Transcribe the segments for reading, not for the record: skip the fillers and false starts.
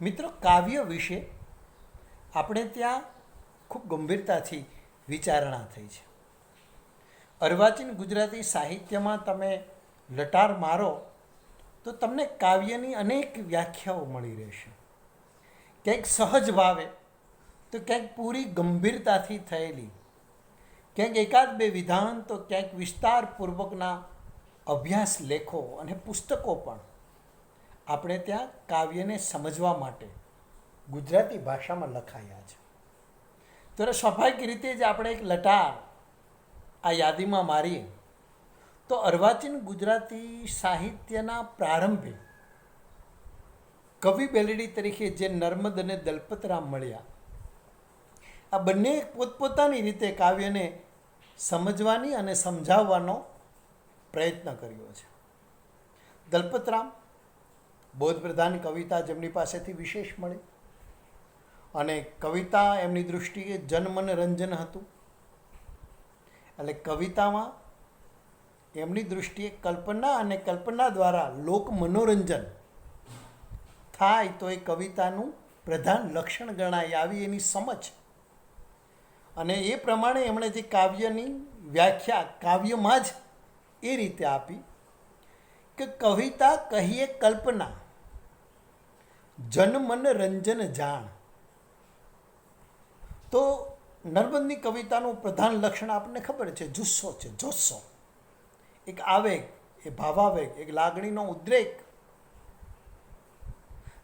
મિત્રો, કાવ્ય વિશે આપણે ત્યાં ખૂબ ગંભીરતાથી વિચારણા થઈ છે. અર્વાચીન ગુજરાતી સાહિત્યમાં તમે લટાર મારો તો તમને કાવ્યની અનેક વ્યાખ્યાઓ મળી રહેશે. ક્યાંક સહજ ભાવે તો ક્યાંક પૂરી ગંભીરતાથી થયેલી, ક્યાંક એકાદ બે વિધાન તો ક્યાંક વિસ્તારપૂર્વકના અભ્યાસ લેખો અને પુસ્તકો પણ આપણે ત્યાં કાવ્યને સમજવા માટે ગુજરાતી ભાષામાં લખાયા છે. તો સ્વાભાવિક રીતે જ આપણે એક લટાર આ યાદીમાં મારીએ તો અર્વાચીન ગુજરાતી સાહિત્યના પ્રારંભે કવિ બેલડી તરીકે જે નર્મદ અને દલપતરામ મળ્યા, આ બંને પોતપોતાની રીતે કાવ્યને સમજવાની અને સમજાવવાનો પ્રયત્ન કર્યો છે. દલપતરામ બોધપ્રધાન કવિતા જેમની પાસેથી વિશેષ મળી, અને કવિતા એમની દૃષ્ટિએ જનમન રંજન હતું. એટલે કવિતામાં એમની દૃષ્ટિએ કલ્પના અને કલ્પના દ્વારા લોક મનોરંજન થાય તો એ કવિતાનું પ્રધાન લક્ષણ ગણાય, આવી એની સમજ. અને એ પ્રમાણે એમણે જે કાવ્યની વ્યાખ્યા કાવ્યમાં જ એ રીતે આપી કે કવિતા કહીએ કલ્પના, જનમન રંજન જાણ. તો નર્મદની કવિતાનું પ્રધાન લક્ષણ આપણને ખબર છે, જુસ્સો છે, જોસ્સો, એક આવેગ, એ ભાવાવેગ, એક લાગણીનો ઉદ્રેક.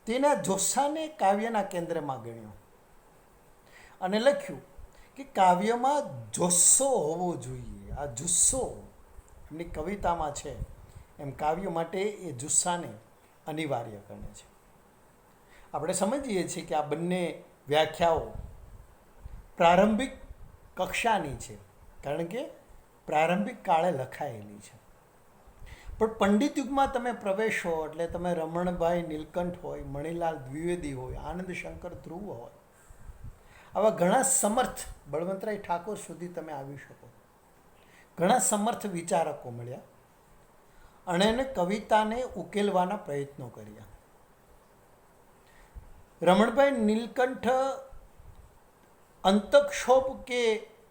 તેના જોસ્સાને કાવ્યના કેન્દ્રમાં ગણ્યો અને લખ્યું કે કાવ્યમાં જોસ્સો હોવો જોઈએ. આ જુસ્સો એમની કવિતામાં છે, એમ કાવ્ય માટે એ જુસ્સાને અનિવાર્ય ગણે છે. આપણે સમજીએ છીએ કે આ બંને વ્યાખ્યાઓ પ્રારંભિક કક્ષાની છે, કારણ કે પ્રારંભિક કાળે લખાયેલી છે. પણ પંડિત યુગમાં તમે પ્રવેશો એટલે તમે રમણભાઈ નીલકંઠ હોય, મણિલાલ દ્વિવેદી હોય, આનંદ શંકર ધ્રુવ હોય, આવા ઘણા સમર્થ, બળવંતરાય ઠાકોર સુધી તમે આવી શકો. ઘણા સમર્થ વિચારકો મળ્યા અને એને કવિતાને ઉકેલવાના પ્રયત્નો કર્યા. રમણભાઈ નીલકંઠ અંતક્ષોભ કે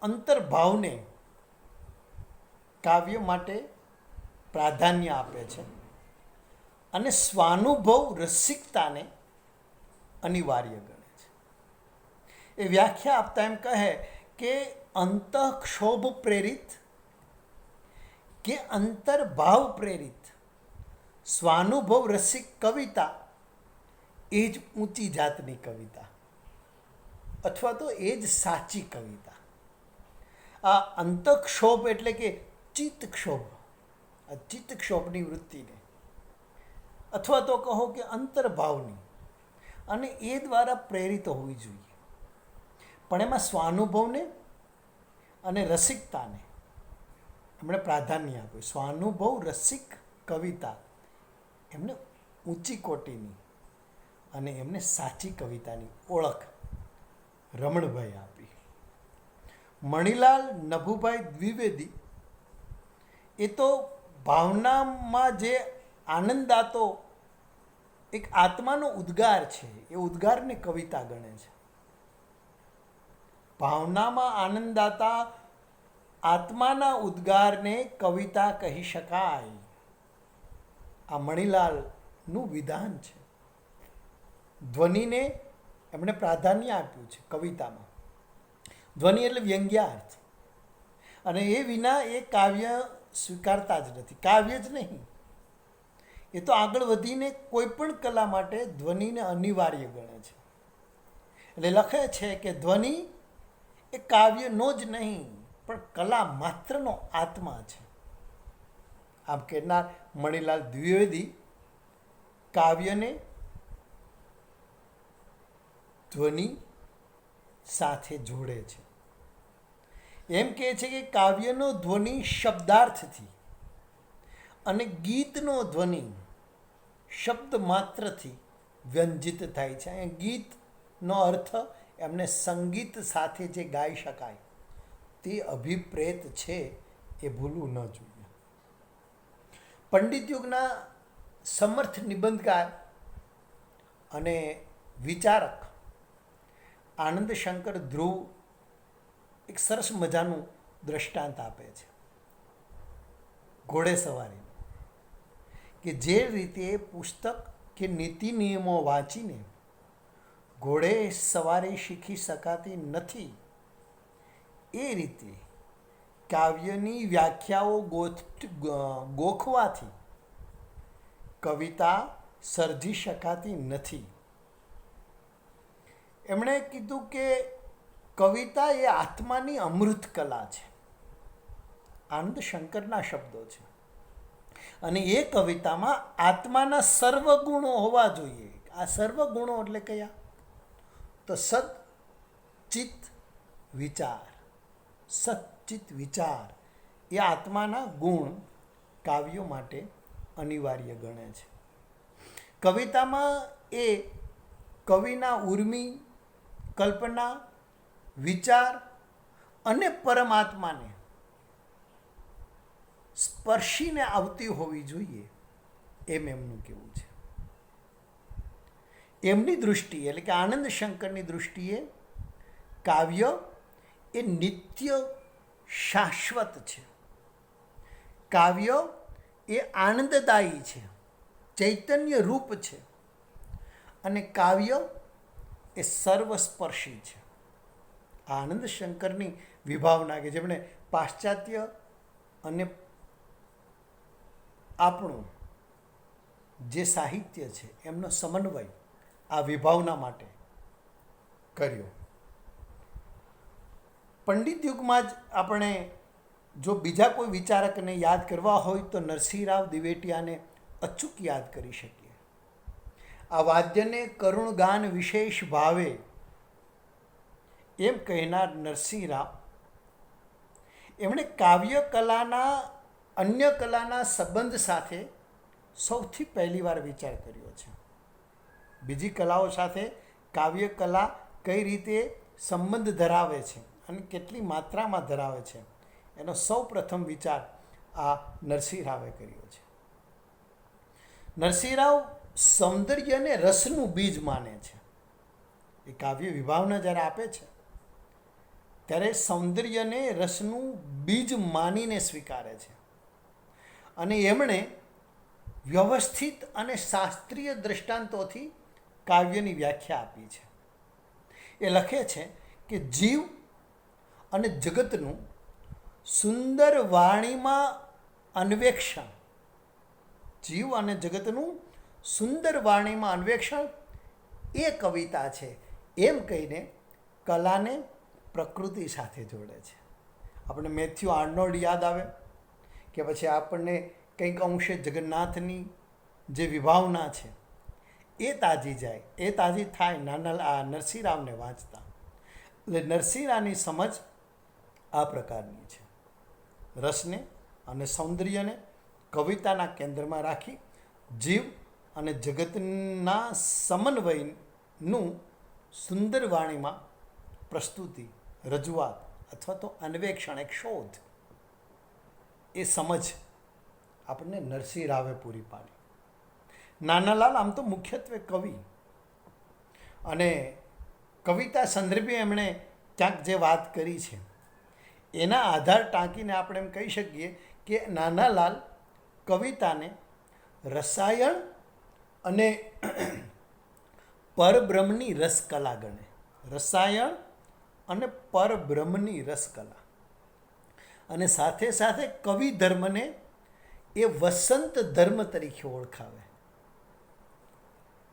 અંતર્ભાવને કાવ્ય માટે પ્રાધાન્ય આપે છે અને સ્વાનુભવ રસિકતાને અનિવાર્ય ગણે છે. એ વ્યાખ્યા આપતા એમ કહે કે અંતઃક્ષોભ પ્રેરિત કે અંતર્ભાવ પ્રેરિત સ્વાનુભવ રસિક કવિતા એ જ ઊંચી જાતની કવિતા, અથવા તો એ જ સાચી કવિતા. આ અંતઃક્ષોભ એટલે કે ચિત્તક્ષોભ, આ ચિત્તક્ષોભની વૃત્તિને, અથવા તો કહો કે અંતર્ભાવની, અને એ દ્વારા પ્રેરિત હોવી જોઈએ. પણ એમાં સ્વાનુભવને અને રસિકતાને એમણે પ્રાધાન્ય આપ્યું. સ્વાનુભવ રસિક કવિતા એમને ઊંચી કોટીની અને એમને સાચી કવિતાની ઓળખ રમણભાઈ આપી. મણિલાલ નભુભાઈ દ્વિવેદી એ તો ભાવનામાં જે આનંદાતો એક આત્માનો ઉદ્ગાર છે, એ ઉદ્ગારને કવિતા ગણે છે. ભાવનામાં આનંદાતા આત્માના ઉદ્ગારને કવિતા કહી શકાય. આ મણિલાલનું વિધાન છે. ધ્વનિને એમણે પ્રાધાન્ય આપ્યું છે કવિતામાં. ધ્વનિ એટલે વ્યંગ્યાર્થ, અને એ વિના એ કાવ્ય સ્વીકારતા જ નથી. કાવ્ય જ નહીં, એ તો આગળ વધીને કોઈ પણ કલા માટે ધ્વનિને અનિવાર્ય ગણે છે. એટલે લખે છે કે ધ્વનિ એ કાવ્યનો જ નહીં પણ કલા માત્રનો આત્મા છે. આમ કહેનાર મણિલાલ દ્વિવેદી કાવ્યને ધ્વનિ સાથે જોડે છે. એમ કહે છે કે કાવ્યનો ધ્વનિ શબ્દાર્થથી અને ગીતનો ધ્વનિ શબ્દ માત્રથી વ્યંજિત થાય છે. અહીંયા ગીતનો અર્થ એમને સંગીત સાથે જે ગાઈ શકાય તે અભિપ્રેત છે, એ ભૂલવું ન જોઈએ. પંડિત યુગના સમર્થ નિબંધકાર અને વિચારક આનંદ શંકર ધ્રુવ એક સરસ મજાનું દ્રષ્ટાંત આપે છે ઘોડેસવારી, કે જે રીતે પુસ્તક કે નીતિ નિયમો વાંચીને ઘોડે સવારી શીખી શકાતી નથી, એ રીતે કાવ્યની વ્યાખ્યાઓ ગોખવાથી કવિતા સર્જી શકાતી નથી. એમણે કીધું કે કવિતા એ આત્માની અમૃત કલા છે. આનંદ શંકરના શબ્દો છે. અને એ કવિતામાં આત્માના સર્વ ગુણો હોવા જોઈએ. આ સર્વ ગુણો એટલે કયા? તો સત ચિત્ત વિચાર. સચ્ચિત વિચાર એ આત્માના ગુણ કાવ્યો માટે અનિવાર્ય ગણે છે. કવિતામાં એ કવિના ઉર્મિ, કલ્પના, વિચાર અને પરમાત્માને સ્પર્શીને આવતી હોવી જોઈએ એમ એમનું કહેવું છે. એમની દૃષ્ટિએ એટલે કે આનંદ શંકરની દૃષ્ટિએ કાવ્ય એ નિત્ય શાશ્વત છે. કાવ્ય એ આનંદદાયી છે, ચૈતન્ય રૂપ છે. અને કાવ્ય એ સર્વસ્પર્શી છે. આનંદ શંકરની વિભાવના કે જેમણે પાશ્ચાત્ય અને આપણું જે સાહિત્ય છે એમનો સમન્વય આ વિભાવના માટે કર્યો. પંડિત યુગમાં જ આપણે જો બીજા કોઈ વિચારકને યાદ કરવા હોય તો નરસિંહરાવ દિવેટિયાને અચૂક યાદ કરી શકીએ. આ વાદ્યને કરુણ ગાન વિશેષ ભાવે એમ કહેનાર નરસિંહરાવ, એમણે કાવ્ય કલાના અન્ય કલાના સંબંધ સાથે સૌથી પહેલી વાર વિચાર કર્યો છે. બીજી કલાઓ સાથે કાવ્ય કલા કઈ રીતે સંબંધ ધરાવે છે અને કેટલી માત્રામાં ધરાવે છે એનો સૌ પ્રથમ વિચાર આ નરસિંહરાવે કર્યો છે. નરસિંહરાવ સૌંદર્યને રસનું બીજ માને છે. એ કાવ્ય વિભાવના જ્યારે આપે છે ત્યારે સૌંદર્યને રસનું બીજ માનીને સ્વીકારે છે. અને એમણે વ્યવસ્થિત અને શાસ્ત્રીય દૃષ્ટાંતોથી કાવ્યની વ્યાખ્યા આપી છે. એ લખે છે કે જીવ અને જગતનું સુંદર વાણીમાં અન્વેષણ, જીવ અને જગતનું સુંદર વાણીમાં અન્વેષણ એ કવિતા છે એમ કહીને કલાને પ્રકૃતિ સાથે જોડે છે. આપણે મેથ્યુ આર્નોલ્ડ યાદ આવે કે પછી આપણને કંઈક અંશે જગન્નાથની જે વિભાવના છે એ તાજી જાય, એ તાજી થાય નાના નરસિંહરાવને વાંચતા. એટલે નરસિંહરાવની સમજ આ પ્રકારની છે. રસને અને સૌંદર્યને કવિતાના કેન્દ્રમાં રાખી જીવ અને જગતના સમન્વયનું સુંદર વાણીમાં પ્રસ્તુતિ, રજૂઆત અથવા તો અન્વેષણ, એક શોધ, એ સમજ આપણને નરસિંહરાવે પૂરી પાડી. નાનાલાલ આમ તો મુખ્યત્વે કવિ અને કવિતા સંદર્ભે એમણે ક્યાંક જે વાત કરી છે એના આધાર ટાંકીને આપણે એમ કહી શકીએ કે નાનાલાલ કવિતાને રસાયણ અને પરબ્રહ્મની રસકલા ગણે. રસાયણ અને પરબ્રહ્મની રસકલા, અને સાથે સાથે કવિ ધર્મને એ વસંત ધર્મ તરીકે ઓળખાવે.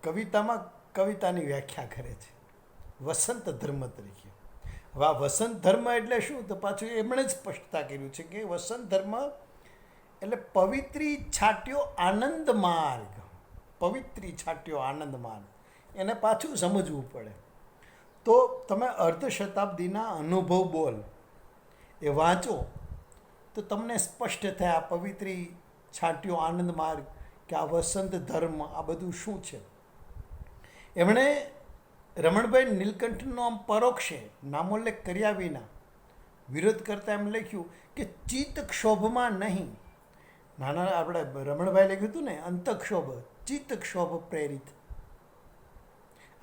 કવિતામાં કવિતાની વ્યાખ્યા કરે છે વસંત ધર્મ તરીકે. હવે આ વસંત ધર્મ એટલે શું? તો પાછું એમણે જ સ્પષ્ટતા કર્યું છે કે વસંત ધર્મ એટલે પવિત્રી છાટ્યો આનંદ માર્ગ. પવિત્રી છાટ્યો આનંદ માર્ગ એને પાછું સમજવું પડે. તો તમે અર્ધ શતાબ્દીના અનુભવ બોલ એ વાંચો તો તમને સ્પષ્ટ થાય આ પવિત્રી છાટ્યો આનંદ માર્ગ કે આ વસંત ધર્મ આ બધું શું છે. એમણે રમણભાઈ નીલકંઠનો આમ પરોક્ષે નામોલ્લેખ કર્યા વિના વિરોધ કરતાં એમ લખ્યું કે ચિત્તક્ષોભમાં નહીં. નાના આપણે રમણભાઈ લખ્યું હતું ને અંતક્ષોભ, ચિત્તક્ષોભ પ્રેરિત.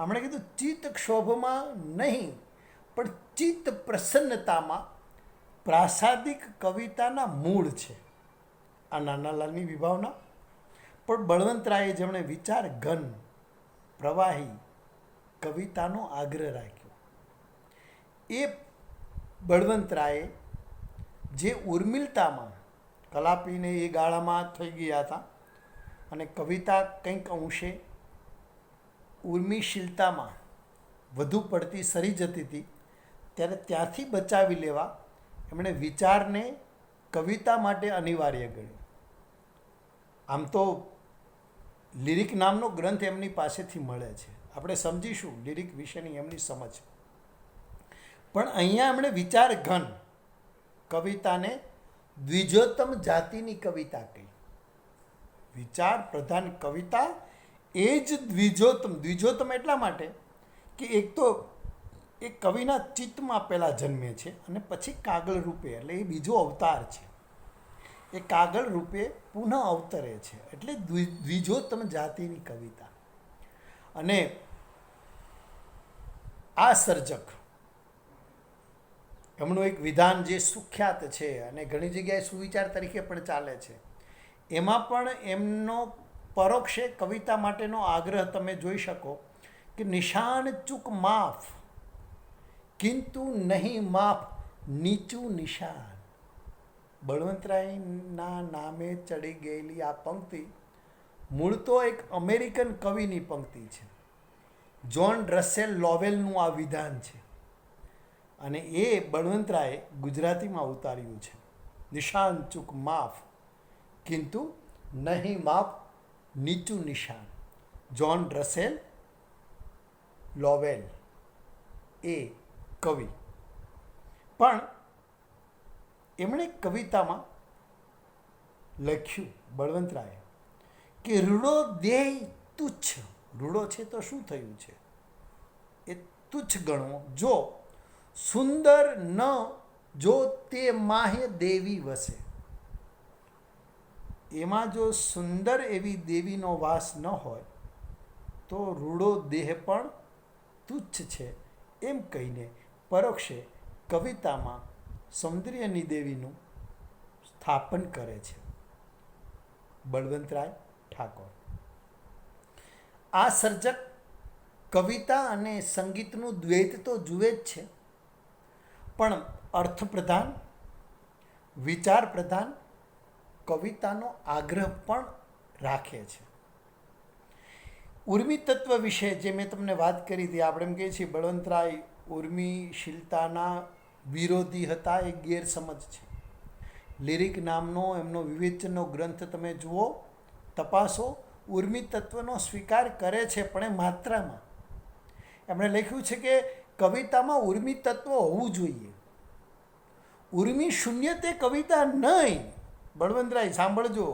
આપણે કીધું ચિત્ત ક્ષોભમાં નહીં, પણ ચિત્ત પ્રસન્નતામાં પ્રાસાદિક કવિતાના મૂળ છે આ નાનાલાલની વિભાવના. પણ બળવંતરાયે જેમણે વિચાર ઘન પ્રવાહી કવિતાનો આગ્રહ રાખ્યો, એ બળવંતરાયે જે ઉર્મિલતામાં કલાપીને એ ગાળામાં થઈ ગયા હતા અને કવિતા કંઈક અંશે ઉર્મિશીલતામાં વધુ પડતી સરી જતી હતી, ત્યારે ત્યાંથી બચાવી લેવા એમણે વિચારને કવિતા માટે અનિવાર્ય ગણ્યો. આમ તો લિરિક નામનો ગ્રંથ એમની પાસેથી મળે છે, આપણે સમજીશું લિરિક વિશેની એમની સમજ. પણ અહીંયા એમણે વિચાર ઘન કવિતાને દ્વિજોત્તમ જાતિની કવિતા કહી. વિચાર પ્રધાન કવિતા એ જ દ્વિજોત્તમ એટલા માટે કે એક તો એ કવિના ચિત્તમાં પહેલાં જન્મે છે અને પછી કાગળ રૂપે, એટલે એ બીજો અવતાર છે, એ કાગળ રૂપે પુનઃ અવતરે છે, એટલે દ્વિજોત્તમ જાતિની કવિતા. અને આ સર્જક એમનું એક વિધાન જે સુખ્યાત છે અને ઘણી જગ્યાએ સુવિચાર તરીકે પણ ચાલે છે, એમાં પણ એમનો પરોક્ષે કવિતા માટેનો આગ્રહ તમે જોઈ શકો કે નિશાન ચૂક માફ કિંતુ નહીં માફ નીચું નિશાન. બળવંતરાયના નામે ચડી ગયેલી આ પંક્તિ મૂળ તો એક અમેરિકન કવિની પંક્તિ છે, જ્હોન રસેલ લોવેલનું આ વિધાન છે, અને એ બળવંતરાયે ગુજરાતીમાં ઉતાર્યું છે. નિશાન ચૂક માફ કિંતુ નહીં માફ નીચું નિશાન. જ્હોન રસેલ લોવેલ એ કવિ. પણ એમણે કવિતામાં લખ્યું બળવંતરાયે કે રૂડો દેહ તુચ્છ, રૂડો છે તો શું થયું છે, એ તુચ્છ ગણવો, જો સુંદર ન જો તે માહે દેવી વસે. એમાં જો સુંદર એવી દેવીનો વાસ ન હોય તો રૂડો દેહ પણ તુચ્છ છે, એમ કહીને પરોક્ષે કવિતામાં સૌંદર્યની દેવીનું સ્થાપન કરે છે બળવંતરાય ઠાકોર. આ સર્જક કવિતા અને સંગીતનું દ્વૈત તો જુએ જ છે, પણ અર્થપ્રધાન વિચાર પ્રધાન કવિતાનો આગ્રહ પણ રાખે છે. ઉર્મિ તત્વ વિશે જે મેં તમને વાત કરી હતી, આપણે એમ કહીએ છીએ બળવંતરાય ઉર્મિશીલતાના વિરોધી હતા, એ ગેરસમજ છે. લિરિક નામનો એમનો વિવેચનનો ગ્રંથ તમે જુઓ, તપાસો, ઉર્મિ તત્વનો સ્વીકાર કરે છે, પણ એ માત્રામાં. એમણે લખ્યું છે કે કવિતામાં ઉર્મિ તત્વ હોવું જોઈએ, ઉર્મિ શૂન્ય તે કવિતા નહીં. બળવંતરાય સાંભળજો,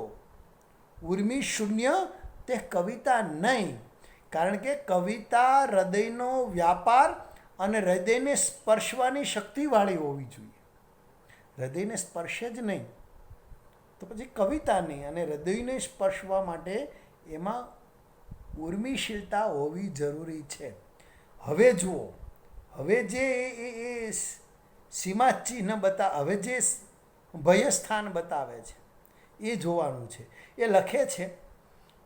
ઉર્મિ શૂન્ય તે કવિતા નહીં, કારણ કે કવિતા હૃદયનો વ્યાપાર અને હૃદયને સ્પર્શવાની શક્તિવાળી હોવી જોઈએ. હૃદયને સ્પર્શે જ નહીં તો પછી કવિતા નહીં, અને હૃદયને સ્પર્શવા માટે એમાં ઉર્મિશીલતા હોવી જરૂરી છે. હવે જુઓ, હવે જે એ સીમાચિહ્ન હવે જે ભયસ્થાન બતાવે છે એ જોવાનું છે. એ લખે છે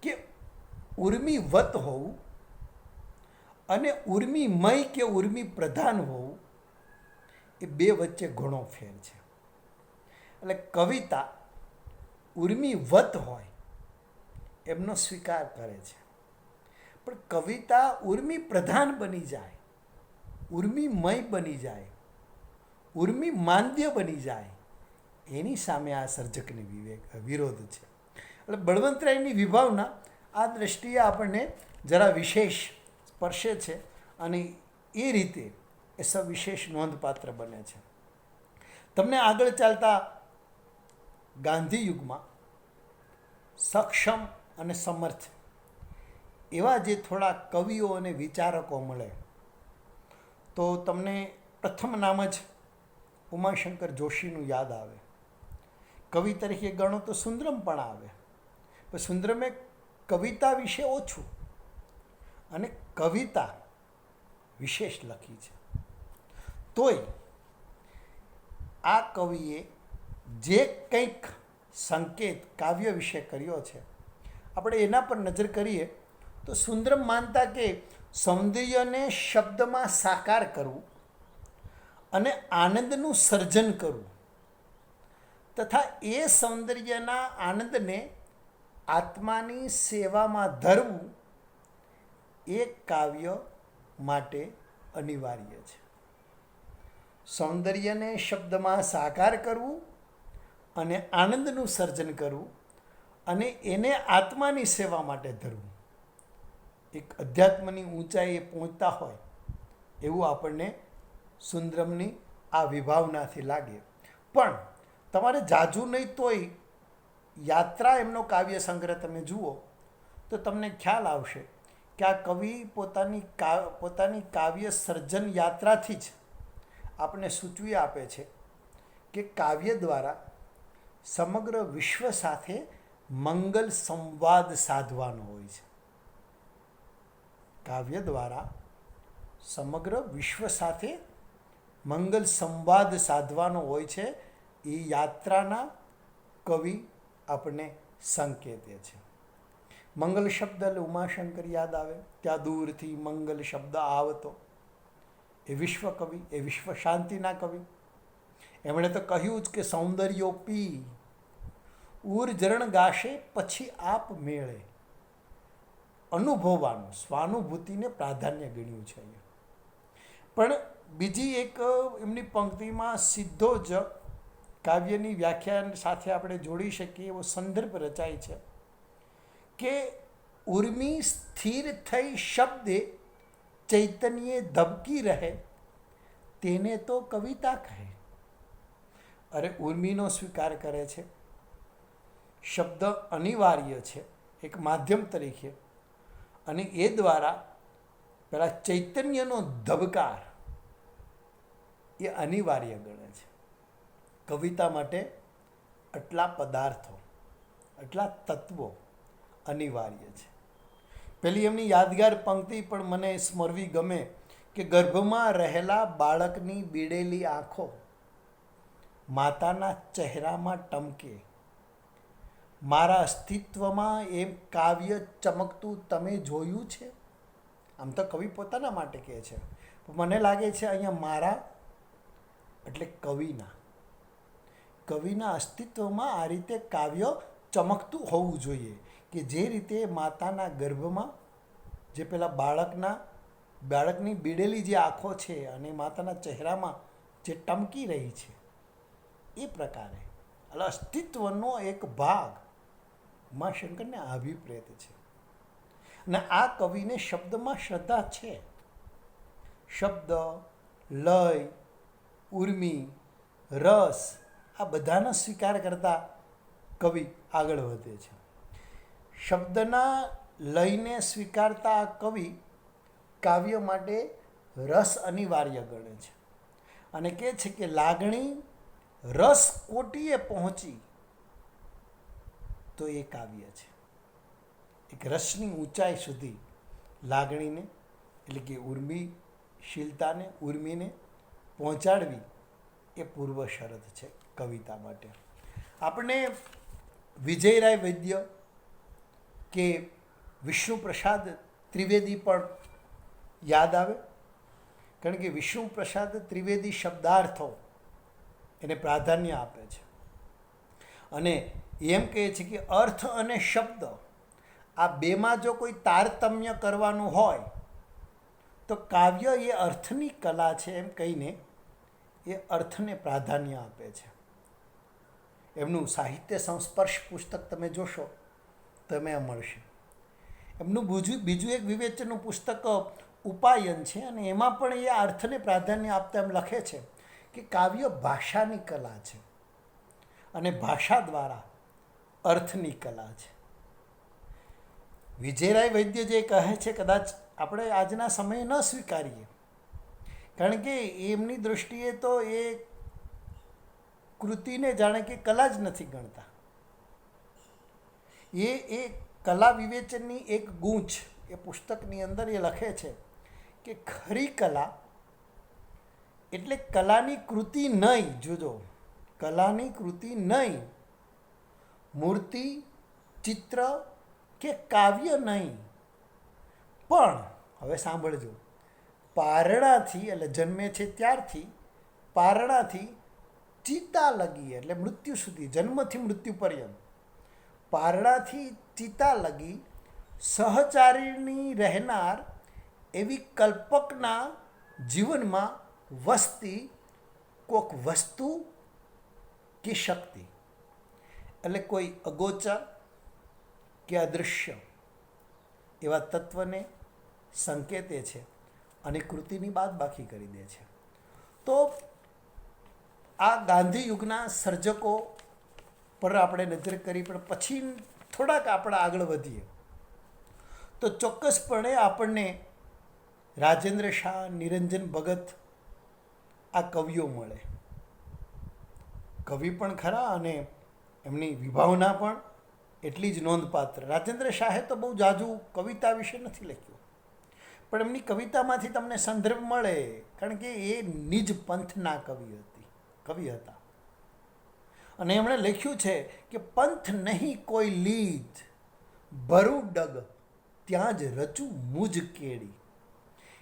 કે ઉર્મિવત હોવું અને ઉર્મિમય કે ઉર્મિ પ્રધાન હોવું એ બે વચ્ચે ઘણો ફેર છે. એટલે કવિતા ઉર્મિવત હોય એમનો સ્વીકાર કરે છે, પણ કવિતા ઉર્મિ પ્રધાન બની જાય, ઉર્મિમય બની જાય, ઉર્મિ માંદ્ય બની જાય, એની સામે આ સર્જકની વિરોધ છે. એટલે બળવંતરાયની વિભાવના આ દ્રષ્ટિએ આપણને જરા વિશેષ સ્પર્શે છે, અને એ રીતે એ સવિશેષ નોંધપાત્ર બને છે. તમને આગળ ચાલતા ગાંધી યુગમાં સક્ષમ અને સમર્થ એવા જે થોડા કવિઓ અને વિચારકો મળે તો તમને પ્રથમ નામ જ ઉમાશંકર જોશીનું યાદ આવે. કવિ તરીકે ગણો તો સુંદરમ પણ આવે, પણ સુંદરમે કવિતા વિશે ઓછું, અને કવિતા વિશેષ લખી છે. તોય આ કવિએ જે કંઈક સંકેત કાવ્ય વિશે કર્યો છે, આપણે એના પર નજર કરીએ તો સુંદરમ માનતા કે સૌંદર્યને શબ્દમાં સાકાર કરવું અને આનંદનું સર્જન કરવું તથા એ સૌંદર્યના આનંદને આત્માની સેવામાં ધરવું એ કાવ્ય માટે અનિવાર્ય છે. સૌંદર્યને શબ્દમાં સાકાર કરવું અને આનંદનું સર્જન કરવું અને એને આત્માની સેવા માટે ધરવું, એક અધ્યાત્મની ઊંચાઈએ પહોંચતા હોય એવું આપણને સુંદરમની આ વિભાવનાથી લાગે. પણ તમારે જાજુ નહીં તોય યાત્રા એમનો કાવ્ય સંગ્રહ તમે જુઓ તો તમને ખ્યાલ આવશે કે આ કવિ પોતાની કાવ્ય સર્જન યાત્રાથી જ આપણને સૂચવી આપે છે કે કાવ્ય દ્વારા સમગ્ર વિશ્વ સાથે મંગલ સંવાદ સાધવાનો હોય છે. કાવ્ય દ્વારા સમગ્ર વિશ્વ સાથે મંગલ સંવાદ સાધવાનો હોય છે. એ યાત્રાના કવિ આપણને સંકેતે છે. મંગલ શબ્દ એટલે ઉમાશંકર યાદ આવે, ત્યાં દૂરથી મંગલ શબ્દ આવતો. એ વિશ્વ કવિ, એ વિશ્વ શાંતિના કવિ. એમણે તો કહ્યું જ કે સૌંદર્યોપી ઉર્જરણ ગાશે પછી આપ મેળે. અનુભવવાનું, સ્વાનુભૂતિને પ્રાધાન્ય ગણ્યું છે અહીંયા. પણ બીજી એક એમની પંક્તિમાં સીધો જ કાવ્યની વ્યાખ્યા સાથે આપણે જોડી શકીએ એવો સંદર્ભ રચાય છે કે ઉર્મી સ્થિર થઈ શબ્દે ચૈતન્યે ધબકી રહે તેને તો કવિતા કહે. અરે ઉર્મીનો સ્વીકાર કરે છે, શબ્દ અનિવાર્ય છે એક માધ્યમ તરીકે, અને એ દ્વારા પેલા ચૈતન્યનો ધબકાર એ અનિવાર્ય ગણે છે. કવિતા માટે આટલા પદાર્થો, આટલા તત્વો અનિવાર્ય છે. પેલી એમની યાદગાર પંક્તિ પણ મને સ્મરવી ગમે કે ગર્ભમાં રહેલા બાળકની બીડેલી આંખો માતાના ચહેરામાં ટમકે, મારા અસ્તિત્વમાં એમ કાવ્ય ચમકતું તમે જોયું છે. આમ તો કવિ પોતાના માટે કહે છે, પણ મને લાગે છે અહીંયા મારા એટલે કવિના અસ્તિત્વમાં આ રીતે કાવ્ય ચમકતું હોવું જોઈએ કે જે રીતે માતાના ગર્ભમાં જે પેલા બાળકની બીડેલી જે આંખો છે અને માતાના ચહેરામાં જે ટમકી રહી છે એ પ્રકારે એટલે અસ્તિત્વનો એક ભાગ ઉમાશંકરને અભિપ્રેત છે. અને આ કવિને શબ્દમાં શ્રદ્ધા છે. શબ્દ, લય, ઉર્મી, રસ આ બધાનો સ્વીકાર કરતા કવિ આગળ વધે છે. શબ્દના લયને સ્વીકારતા આ કવિ કાવ્ય માટે રસ અનિવાર્ય ગણે છે અને કહે છે કે લાગણી રસ કોટીએ પહોંચી તો એ કાવ્ય છે. એક રસની ઊંચાઈ સુધી લાગણીને એટલે કે ઉર્મિશીલતાને, ઉર્મીને પહોંચાડવી એ પૂર્વ શરત છે કવિતા માટે. આપણે વિજયરાય વૈદ્ય કે વિષ્ણુપ્રસાદ ત્રિવેદી પણ યાદ આવે, કારણ કે વિષ્ણુપ્રસાદ ત્રિવેદી શબ્દાર્થો એને પ્રાધાન્ય આપે છે અને એમ કહે છે કે અર્થ અને શબ્દ આ બેમાં જો કોઈ તારતમ્ય કરવાનું હોય તો કાવ્ય એ અર્થની કલા છે એમ કહીને એ અર્થને પ્રાધાન્ય આપે છે. એમનું સાહિત્ય સંસ્પર્શ પુસ્તક તમે જોશો તો એમાં મળશે. એમનું બીજું એક વિવેચનનું પુસ્તક ઉપાયન છે અને એમાં પણ એ અર્થને પ્રાધાન્ય આપતા એમ લખે છે કે કાવ્ય ભાષાની કલા છે અને ભાષા દ્વારા અર્થની કલા છે. વિજયરાય વૈદ્ય જે કહે છે કદાચ આપણે આજના સમયે ન સ્વીકારીએ, કારણ કે એમની દૃષ્ટિએ તો એ કૃતિને જાણે કે કલા જ નથી ગણતા. એ કલા વિવેચનની એક ગૂંચ એ પુસ્તકની અંદર એ લખે છે કે ખરી કલા એટલે કલાની કૃતિ નહીં, જોજો, કલાની કૃતિ નહીં, મૂર્તિ, ચિત્ર કે કાવ્ય નહીં, પણ હવે સાંભળજો, પારણાથી એટલે જન્મે છે ત્યારથી પારણાથી ચિતા લગી એટલે મૃત્યુ સુધી, જન્મથી મૃત્યુ પર્યંત પારણાથી ચિતા લગી સહચારીણી રહેનાર એવી કલ્પકના જીવનમાં વસતી કોક વસ્તુ કે શક્તિ, એટલે કોઈ અગોચર કે અદૃશ્ય એવા તત્વને સંકેતે છે અને કૃતિની બાદ બાકી કરી દે છે. તો આ ગાંધી યુગના સર્જકો પર આપણે નજર કરી, પણ પછી થોડાક આપણે આગળ વધીએ તો ચોક્કસપણે આપણને રાજેન્દ્ર શાહ, નિરંજન ભગત આ કવિઓ મળે. કવિ પણ ખરા અને એમની વિભાવના પણ એટલી જ નોંધપાત્ર. રાજેન્દ્ર શાહે તો બહુ જાજુ કવિતા વિશે નથી લખ્યું, પણ એમની કવિતામાંથી તમને સંદર્ભ મળે, કારણ કે એ નિજ પંથના કવિ હતા. અને એમણે લખ્યું છે કે પંથ નહીં કોઈ લીધ, ભરું ડગ ત્યાં જ રચું મુજ કેડી.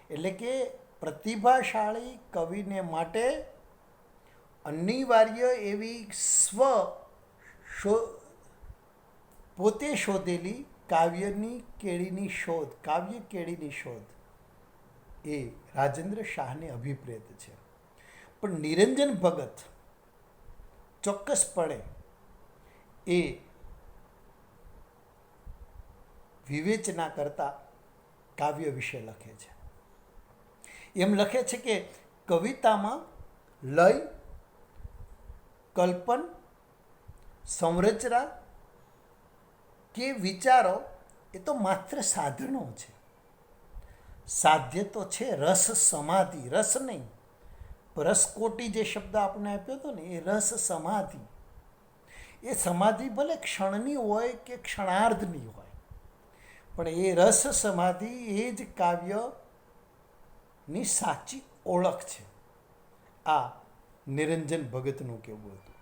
એટલે કે પ્રતિભાશાળી કવિને માટે અનિવાર્ય એવી પોતે શોધેલી કાવ્ય કેળીની શોધ એ રાજેન્દ્ર શાહને અભિપ્રેત છે. પણ નિરંજન ભગત ચોક્કસપણે એ વિવેચના કરતા કાવ્ય વિશે લખે છે. એમ લખે છે કે કવિતામાં લય, કલ્પન, સંરચના કે વિચારો એ તો માત્ર સાધનો છે. સાધ્ય તો છે રસ સમાધિ, રસ નહીં, રસકોટી જે શબ્દ આપણે આપ્યો હતો ને, એ રસ સમાધિ. એ સમાધિ ભલે ક્ષણની હોય કે ક્ષણાર્ધની હોય, પણ એ રસ સમાધિ એ જ કાવ્યની સાચી ઓળખ છે. આ નિરંજન ભગતનું કહેવું હતું.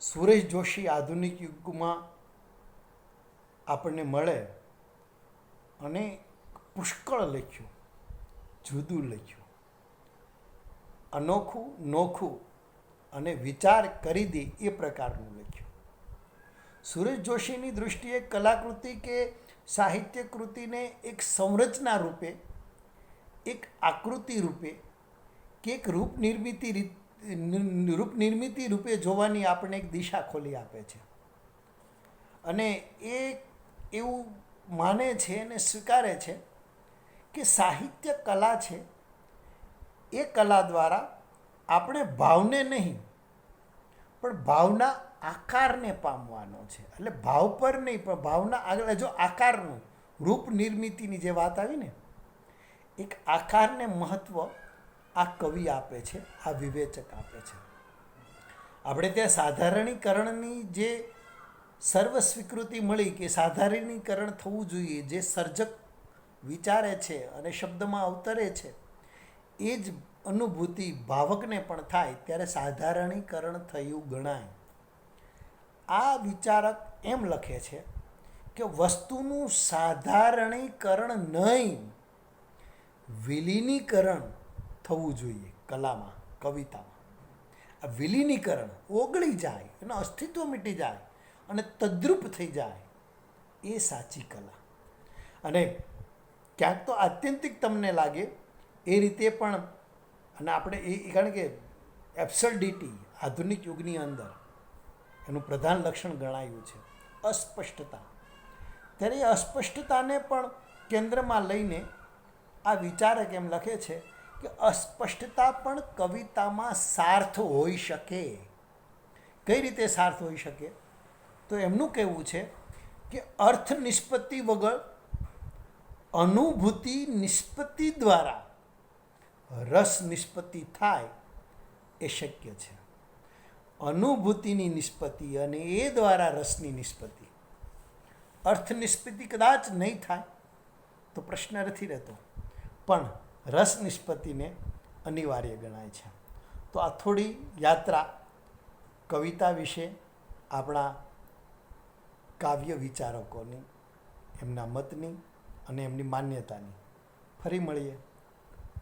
સુરેશ જોશી આધુનિક યુગમાં આપણને મળે અને પુષ્કળ લખ્યું, જુદું લખ્યું, અનોખું, નોખું અને વિચાર કરી દે એ પ્રકારનું લખ્યું. સુરેશ જોશીની દૃષ્ટિએ કલાકૃતિ કે સાહિત્ય કૃતિને એક સંરચના રૂપે, એક આકૃતિ રૂપે કે એક રૂપ નિર્મિતિ રૂપે જોવાની આપણને એક દિશા ખોલી આપે છે. અને એ એવું માને છે અને સ્વીકારે છે કે સાહિત્ય કલા છે, એ કલા દ્વારા આપણે ભાવને નહીં પણ ભાવના આકારને પામવાનો છે. એટલે ભાવ પર નહીં પણ ભાવના આગળ, જો આકારનું રૂપ નિર્મિતિની જે વાત આવી ને, એક આકારને મહત્ત્વ આ કવિ આપે છે, આ વિવેચક આપે છે. આપણે ત્યાં સાધારણીકરણની જે સર્વ સ્વીકૃતિ મળી કે સાધારણીકરણ થવું જોઈએ, જે સર્જક વિચારે છે અને શબ્દમાં અવતરે છે એ જ અનુભૂતિ ભાવકને પણ થાય ત્યારે સાધારણીકરણ થયું ગણાય. આ વિચારક એમ લખે છે કે વસ્તુનું સાધારણીકરણ નહીં, વિલીનીકરણ થવું જોઈએ કલામાં, કવિતામાં. આ વિલીનીકરણ ઓગળી જાય, એનું અસ્તિત્વ મીટી જાય અને તદ્રુપ થઈ જાય, એ સાચી કલા. અને ક્યાંક તો આત્યંતિક તમને લાગે એ રીતે પણ, અને આપણે કારણ કે એબ્સર્ડિટી આધુનિક યુગની અંદર એનું પ્રધાન લક્ષણ ગણાયું છે અસ્પષ્ટતા. ત્યારે એ અસ્પષ્ટતાને પણ કેન્દ્રમાં લઈને આ વિચારક એમ લખે છે કે અસ્પષ્ટતા પણ કવિતામાં સાર્થ હોઈ શકે. કઈ રીતે સાર્થ હોઈ શકે? તો એમનું કહેવું છે કે અર્થ નિષ્પત્તિ વગર અનુભૂતિ નિષ્પત્તિ દ્વારા રસ નિષ્પત્તિ થાય એ શક્ય છે. અનુભૂતિની નિષ્પત્તિ અને એ દ્વારા રસની નિષ્પત્તિ. અર્થ નિષ્પત્તિ કદાચ નહીં થાય તો પ્રશ્ન નથી રહેતો, પણ રસ નિષ્પત્તિને અનિવાર્ય ગણાય છે. તો આ થોડી યાત્રા કવિતા વિશે આપણા કાવ્ય વિચારકોની, એમના મતની અને એમની માન્યતાની. ફરી મળીએ.